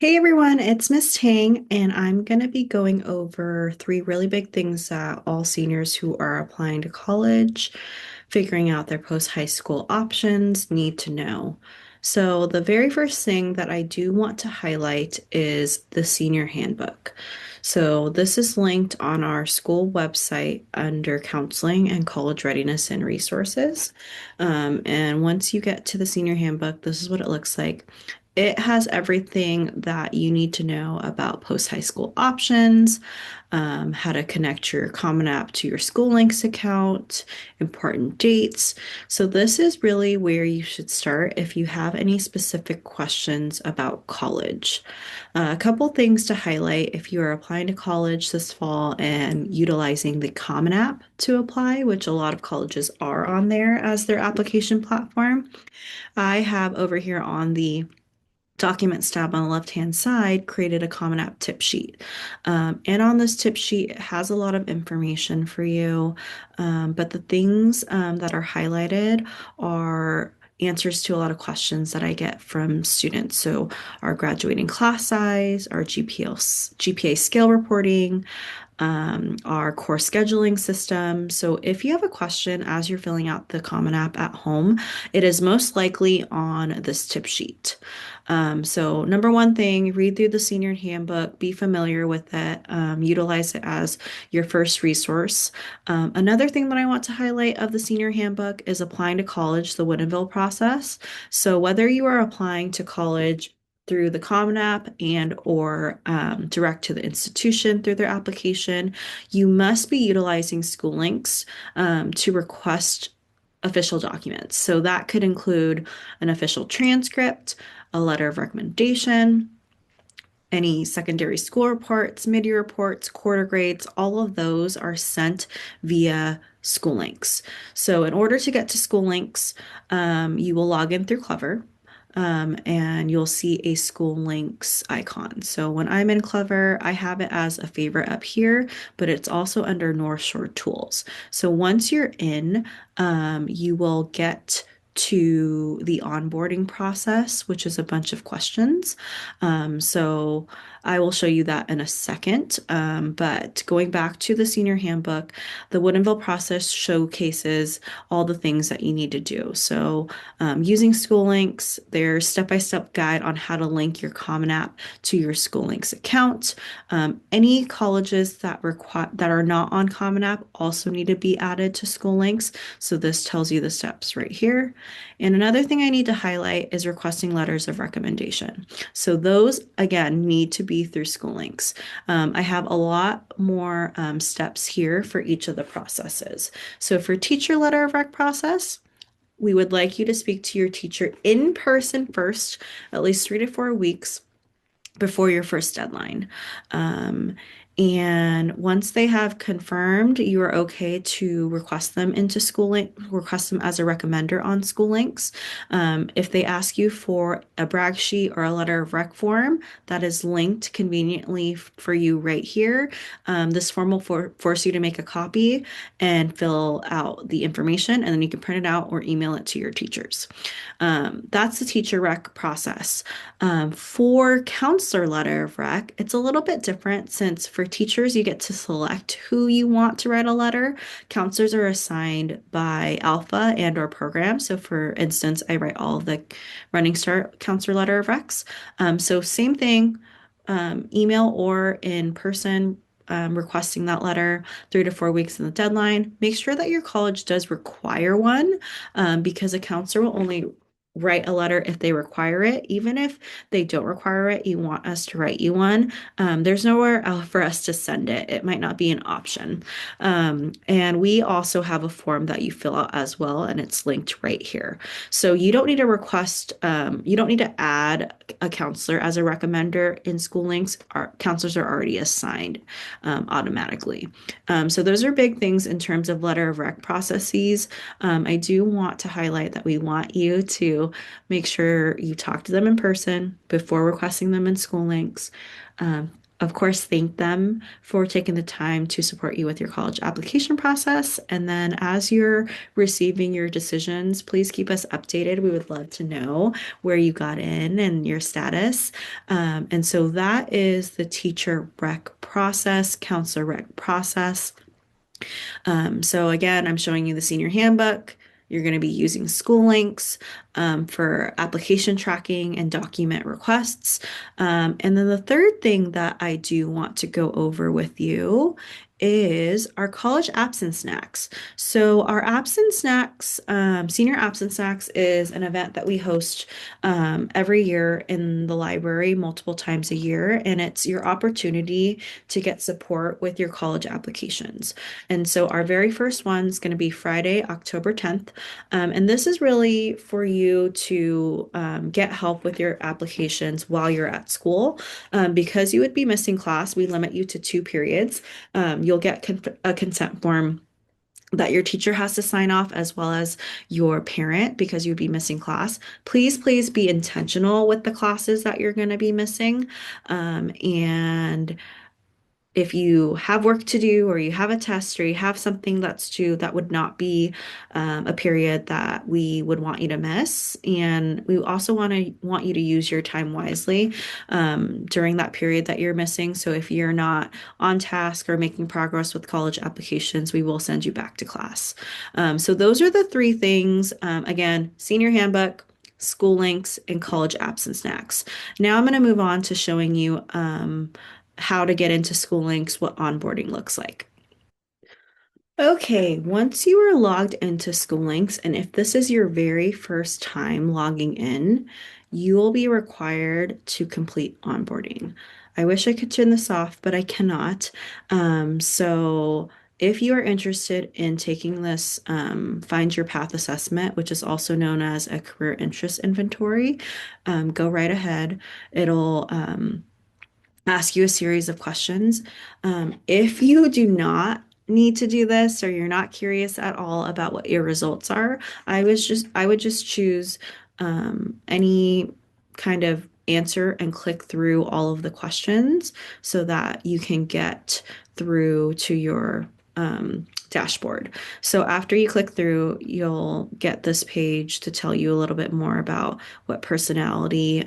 Hey everyone, it's Miss Tang, and I'm going to be going over three really big things that all seniors who are applying to college, figuring out their post-high school options need to know. So, the very first thing that I do want to highlight is the senior handbook. So, this is linked on our school website under counseling and college readiness and resources. And once you get to the senior handbook, this is what it looks like. It has everything that you need to know about post-high school options, how to connect your Common App to your SchooLinks account, important dates. So this is really where you should start if you have any specific questions about college. A couple things to highlight if you are applying to college this fall and utilizing the Common App to apply, which a lot of colleges are on there as their application platform. I have over here on the Documents tab on the left-hand side created a Common App tip sheet. And on this tip sheet, it has a lot of information for you. But the things that are highlighted are answers to a lot of questions that I get from students. So our graduating class size, our GPA scale reporting, our course scheduling system. So if you have a question as you're filling out the Common App at home, it is most likely on this tip sheet. So number one thing, read through the senior handbook, be familiar with it, utilize it as your first resource. Another thing that I want to highlight of the senior handbook is applying to college, the Woodinville process. So whether you are applying to college through the Common App and or direct to the institution through their application, you must be utilizing SchooLinks to request official documents. So that could include an official transcript, a letter of recommendation, any secondary school reports, mid-year reports, quarter grades, all of those are sent via SchooLinks. So in order to get to SchooLinks, you will log in through Clever. And you'll see a SchooLinks icon. So when I'm in Clever, I have it as a favorite up here, but it's also under North Shore Tools. So once you're in, you will get to the onboarding process, which is a bunch of questions. So I will show you that in a second. But going back to the senior handbook, the Woodinville process showcases all the things that you need to do. So using SchooLinks, there's step-by-step guide on how to link your Common App to your SchooLinks account. Any colleges that are not on Common App also need to be added to SchooLinks. So this tells you the steps right here. And another thing I need to highlight is requesting letters of recommendation. So those, again, need to be through SchooLinks. I have a lot more steps here for each of the processes. So for teacher letter of rec process, we would like you to speak to your teacher in person first, at least 3 to 4 weeks before your first deadline. And once they have confirmed, you are okay to request them into SchooLink, request them as a recommender on SchooLinks. If they ask you for a brag sheet or a letter of rec form, that is linked conveniently for you right here. This form will force you to make a copy and fill out the information, and then you can print it out or email it to your teachers. That's the teacher rec process. For counselor letter of rec, it's a little bit different since for teachers, you get to select who you want to write a letter. Counselors are assigned by alpha and or program. So for instance, I write all of the Running Start counselor letter of recs. So same thing, email or in person, requesting that letter 3 to 4 weeks in the deadline. Make sure that your college does require one because a counselor will only write a letter if they require it. Even if they don't require it, you want us to write you one. There's nowhere for us to send it. It might not be an option. And we also have a form that you fill out as well, and it's linked right here. So you don't need to request, you don't need to add a counselor as a recommender in SchooLinks. Our counselors are already assigned automatically. So those are big things in terms of letter of rec processes. I do want to highlight that we want you to make sure you talk to them in person before requesting them in SchooLinks. of course, thank them for taking the time to support you with your college application process. And then as you're receiving your decisions, please keep us updated. We would love to know where you got in and your status. And so that is the teacher rec process, counselor rec process. So again, I'm showing you the senior handbook. You're going to be using SchooLinks for application tracking and document requests. And then the third thing that I do want to go over with you is our college absence snacks. So our absence snacks, senior absence snacks is an event that we host every year in the library multiple times a year, and it's your opportunity to get support with your college applications. And so our very first one is going to be Friday, October 10th. And this is really for you to get help with your applications while you're at school. Because you would be missing class, we limit you to 2 periods. You'll get a consent form that your teacher has to sign off as well as your parent because you'd be missing class. Please be intentional with the classes that you're going to be missing. And if you have work to do or you have a test or you have something that's due, that would not be a period that we would want you to miss. And we also want you to use your time wisely during that period that you're missing. So if you're not on task or making progress with college applications, we will send you back to class. So those are the three things. Again, senior handbook, SchooLinks, and college absence snacks. Now I'm going to move on to showing you how to get into SchooLinks, what onboarding looks like. Okay, once you are logged into SchooLinks, and if this is your very first time logging in, you will be required to complete onboarding. I wish I could turn this off, but I cannot. So if you are interested in taking this Find Your Path assessment, which is also known as a career interest inventory, go right ahead. It'll ask you a series of questions. If you do not need to do this or you're not curious at all about what your results are, I would just choose any kind of answer and click through all of the questions so that you can get through to your dashboard. So after you click through, you'll get this page to tell you a little bit more about what personality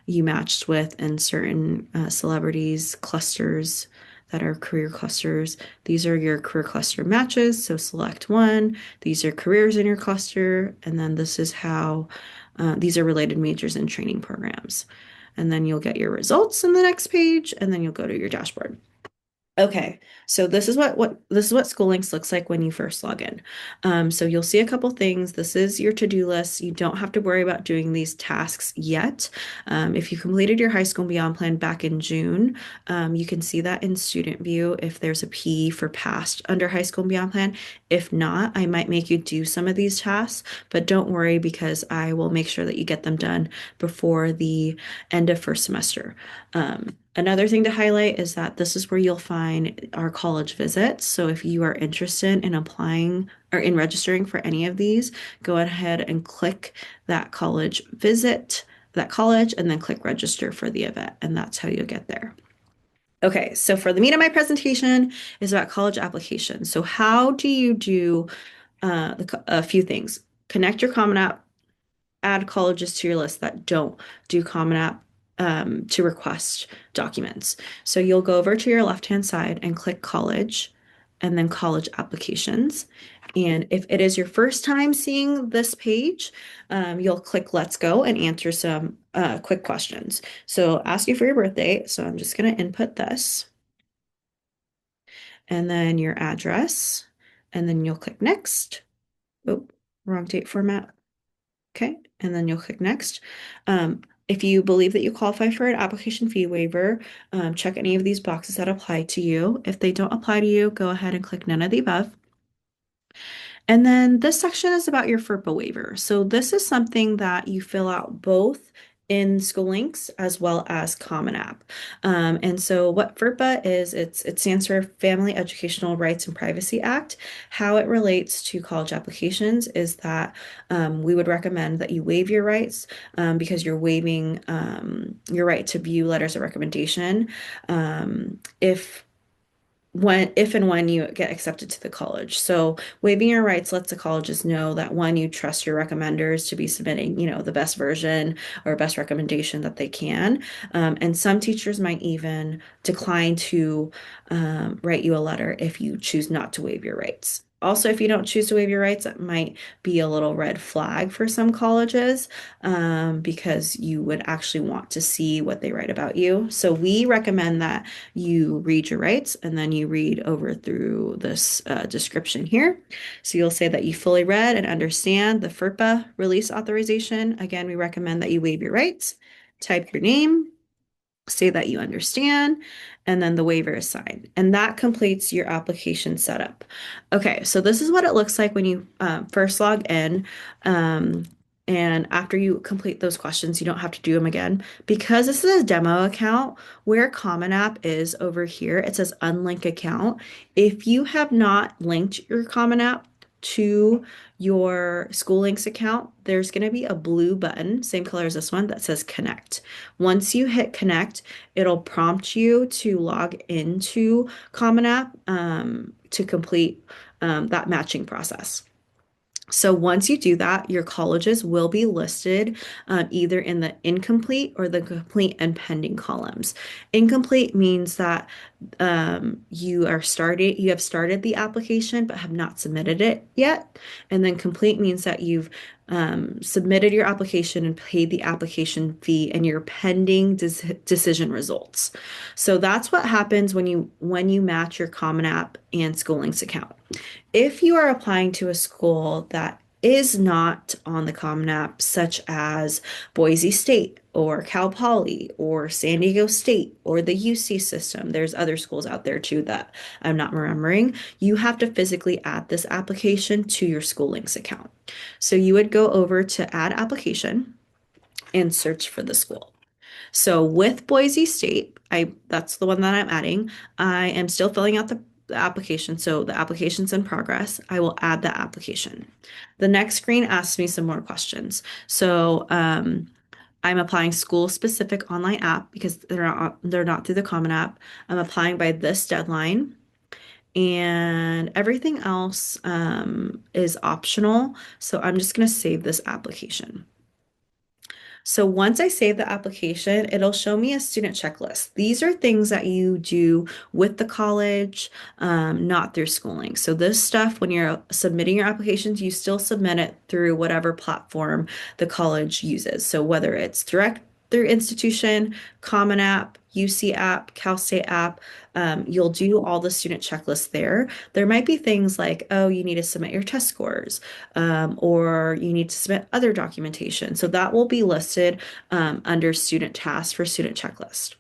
you matched with and certain celebrities clusters that are career clusters. These are your career cluster matches. So select one. These are careers in your cluster. And then this is how these are related majors and training programs. And then you'll get your results in the next page, and then you'll go to your dashboard. Okay, so this is what this is what SchooLinks looks like when you first log in. So you'll see a couple things. This is your to-do list. You don't have to worry about doing these tasks yet. If you completed your high school and beyond plan back in June, you can see that in student view if there's a P for passed under high school and beyond plan. If not, I might make you do some of these tasks, but don't worry because I will make sure that you get them done before the end of first semester. Another thing to highlight is that this is where you'll find our college visits. So if you are interested in applying or in registering for any of these, go ahead and click that college visit, that college, and then click register for the event. And that's how you'll get there. Okay, so for the meat of my presentation is about college applications. So how do you do a few things? Connect your Common App, add colleges to your list that don't do Common App to request documents. So you'll go over to your left-hand side and click college and then college applications. And if it is your first time seeing this page, you'll click Let's Go and answer some quick questions. So ask you for your birthday. So I'm just going to input this. And then your address. And then you'll click Next. Oh, wrong date format. Okay, and then you'll click Next. If you believe that you qualify for an application fee waiver, check any of these boxes that apply to you. If they don't apply to you, go ahead and click none of the above. And then this section is about your FERPA waiver. So this is something that you fill out both in SchooLinks as well as Common App. And so what FERPA is, it stands for Family Educational Rights and Privacy Act. How it relates to college applications is that we would recommend that you waive your rights because you're waiving your right to view letters of recommendation if and when you get accepted to the college. So waiving your rights lets the colleges know that one, you trust your recommenders to be submitting, the best version or best recommendation that they can. And some teachers might even decline to write you a letter if you choose not to waive your rights. Also, if you don't choose to waive your rights, it might be a little red flag for some colleges because you would actually want to see what they write about you. So we recommend that you read your rights and then you read over through this description here. So you'll say that you fully read and understand the FERPA release authorization. Again, we recommend that you waive your rights, type your name, say that you understand, and then the waiver is signed. And that completes your application setup. Okay, so this is what it looks like when you first log in. And after you complete those questions, you don't have to do them again. Because this is a demo account, where Common App is over here, it says unlink account. If you have not linked your Common App to your SchooLinks account, there's going to be a blue button, same color as this one, that says connect. Once you hit connect, it'll prompt you to log into Common App to complete that matching process. So once you do that, your colleges will be listed either in the incomplete or the complete and pending columns. Incomplete means that you have started the application but have not submitted it yet. And then complete means that you've submitted your application and paid the application fee and you're pending decision results. So that's what happens when you match your Common App and SchooLinks account. If you are applying to a school that is not on the Common App, such as Boise State or Cal Poly or San Diego State or the UC system, there's other schools out there too that I'm not remembering, you have to physically add this application to your SchooLinks account. So you would go over to add application and search for the school. So with Boise State, that's the one that I'm adding. I am still filling out the application. So the application's in progress. I will add the application. The next screen asks me some more questions. So I'm applying school-specific online app because they're not through the Common App. I'm applying by this deadline. And everything else is optional. So I'm just going to save this application. So once I save the application, it'll show me a student checklist. These are things that you do with the college, not through schooling. So this stuff, when you're submitting your applications, you still submit it through whatever platform the college uses. So whether it's direct through institution, Common App, UC app, Cal State app, you'll do all the student checklists there. There might be things like, oh, you need to submit your test scores, or you need to submit other documentation. So that will be listed under student tasks for student checklist.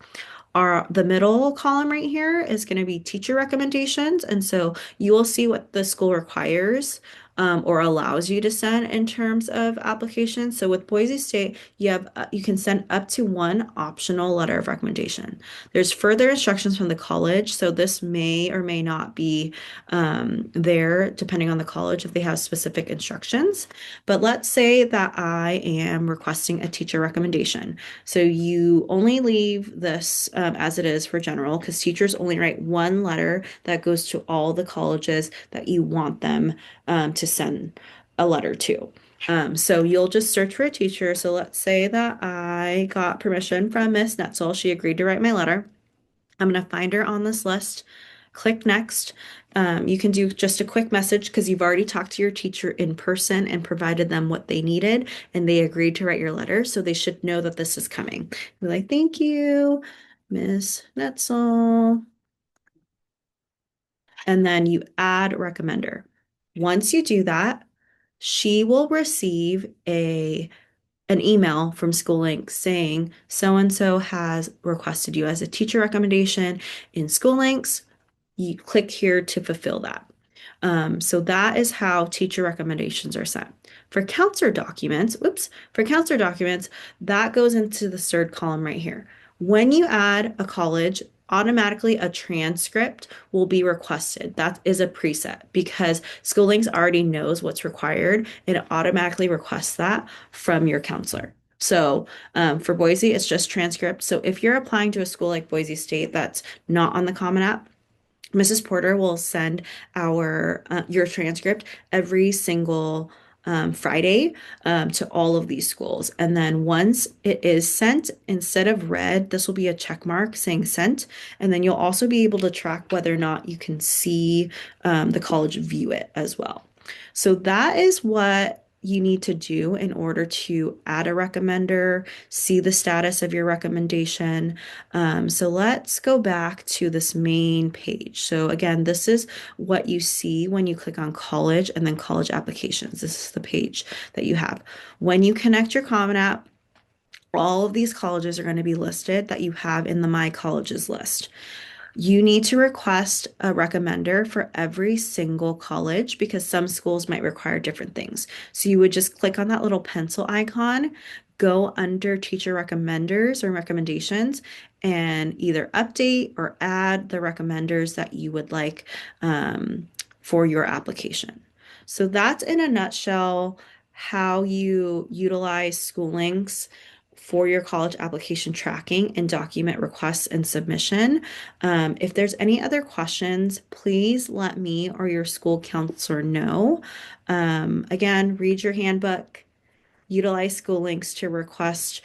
The middle column right here is going to be teacher recommendations. And so you will see what the school requires or allows you to send in terms of applications. So with Boise State, you can send up to one optional letter of recommendation. There's further instructions from the college, so this may or may not be there depending on the college if they have specific instructions. But let's say that I am requesting a teacher recommendation. So you only leave this as it is for general because teachers only write one letter that goes to all the colleges that you want them to send a letter to. So you'll just search for a teacher. So let's say that I got permission from Miss Netzel. She agreed to write my letter. I'm going to find her on this list. Click next. You can do just a quick message because you've already talked to your teacher in person and provided them what they needed, and they agreed to write your letter. So they should know that this is coming. Be like, thank you, Miss Netzel. And then you add recommender. Once you do that, she will receive an email from SchooLinks saying so and so has requested you as a teacher recommendation in SchooLinks. You click here to fulfill that. So that is how teacher recommendations are sent. For counselor documents, that goes into the third column right here. When you add a college, automatically a transcript will be requested. That is a preset because SchooLinks already knows what's required and it automatically requests that from your counselor. So for Boise, it's just transcript. So if you're applying to a school like Boise State that's not on the Common App, Mrs. Porter will send our your transcript every single Friday to all of these schools. And then once it is sent, instead of red, this will be a check mark saying sent. And then you'll also be able to track whether or not you can see the college view it as well. So that is what you need to do in order to add a recommender, see the status of your recommendation. So let's go back to this main page. So again, this is what you see when you click on college and then college applications. This is the page that you have. When you connect your Common App, all of these colleges are going to be listed that you have in the My Colleges list. You need to request a recommender for every single college because some schools might require different things. So you would just click on that little pencil icon, go under teacher recommenders or recommendations, and either update or add the recommenders that you would like for your application. So that's in a nutshell how you utilize SchooLinks for your college application tracking and document requests and submission. If there's any other questions, please let me or your school counselor know. Again, read your handbook, utilize SchooLinks to request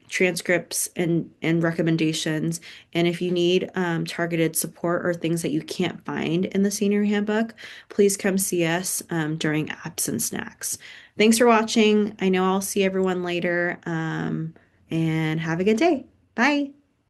transcripts and recommendations. And if you need targeted support or things that you can't find in the senior handbook, please come see us during apps and snacks. Thanks for watching. I know I'll see everyone later and have a good day. Bye.